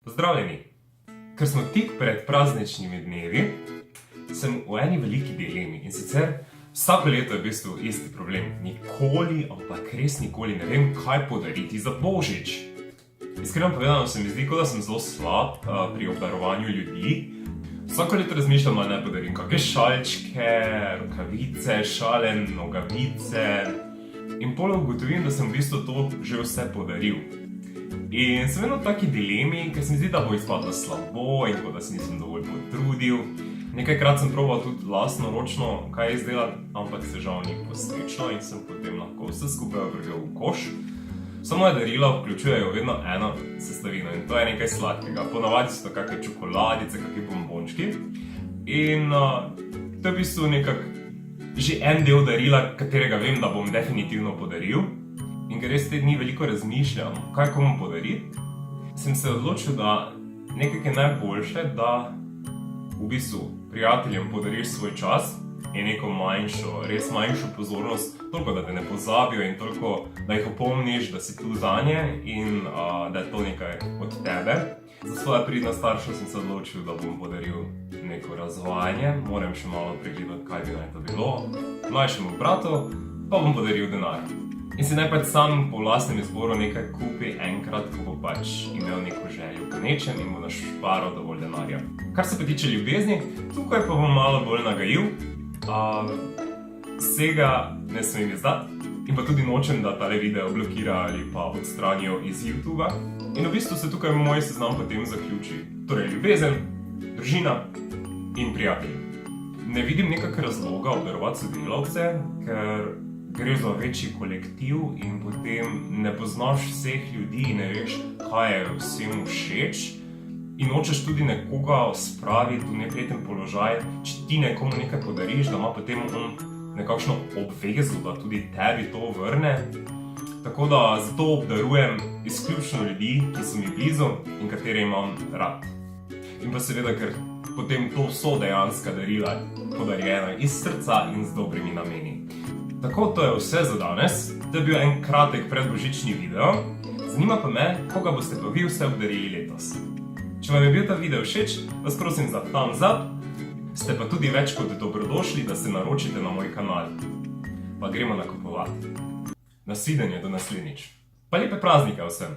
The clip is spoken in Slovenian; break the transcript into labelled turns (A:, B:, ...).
A: Pozdravljeni! Ker smo tik pred prazničnimi dnevi, sem v eni veliki dilemi in sicer vsako leto je v bistvu isti problem. Nikoli, ampak res nikoli ne vem, kaj podariti za Božič. Iskreno povedano se mi zdi, kot da sem zelo slab pri obdarovanju ljudi. Vsako leto razmišljam, da ne podarim kakšne šalčke, rokavice, šale, nogavice. In potem ugotovim, da sem v bistvu to že vse podaril. In sem vedno v taki dilemi, ker se mi zdi, da bo izpadlo slabo in kot da se nisem dovolj potrudil. Nekajkrat sem probal tudi lastnoročno kaj izdelati, ampak se žal ni posrečilo in sem potem lahko vse skupaj vrgel v koš. Vsa moja darila vključujejo vedno eno sestavino in to je nekaj sladkega. Ponavadi so to kakšne čokoladice, kakšni bombončki. In to je v bistvu nekako že en del darila, katerega vem, da bom definitivno podaril. In ker res te dni veliko razmišljam, kaj komu podariti, sem se odločil, da nekaj je najboljše, da v bistvu prijateljem podariš svoj čas in neko manjšo, res manjšo pozornost, toliko da te ne pozabijo in toliko da jih opomniš, da si tu zanje in da je to nekaj od tebe. Za svoja pridna starša sem se odločil, da bom podaril neko razvajanje, moram še malo pregledati, kaj bi naj to bilo. Mlajšemu bratu pa bom podaril denar. In si naj pač sam po lastnem izboru nekaj kupi enkrat, ko bo pač imel neko željo po nečem in bo našparal dovolj denarja. Kar se pa tiče ljubezni, tukaj pa bom malo bolj nagajil. Vsega ne smem izdati in pa tudi nočem, da tale video blokira ali pa odstranijo iz YouTubea. In v bistvu se tukaj moj seznam potem zaključi. Torej ljubezen, družina in prijatelji. Ne vidim nekakega razloga obdarovati sodelavce, ker gre za večji kolektiv in potem ne poznaš vseh ljudi in ne veš, kaj je vsem všeč. In hočeš tudi nekoga spraviti v neprijeten položaj, če ti nekomu nekaj podariš, da ima potem on nekakšno obvezo, da tudi tebi to vrne. Tako da zato obdarujem izključno ljudi, ki so mi blizu in katere imam rad. In pa seveda, ker potem to so dejanska darila podarjena iz srca in z dobrimi nameni. Tako, to je vse za danes. To je bil en kratek predbožični video. Zanima pa me, koga boste pa vi vse obdarili letos. Če vam je bil ta video všeč, vas prosim za thumbs up. Ste pa tudi več kot dobrodošli, da se naročite na moj kanal. Pa gremo nakupovati. Nasvidenje do naslednjič. Pa lepe praznike vsem!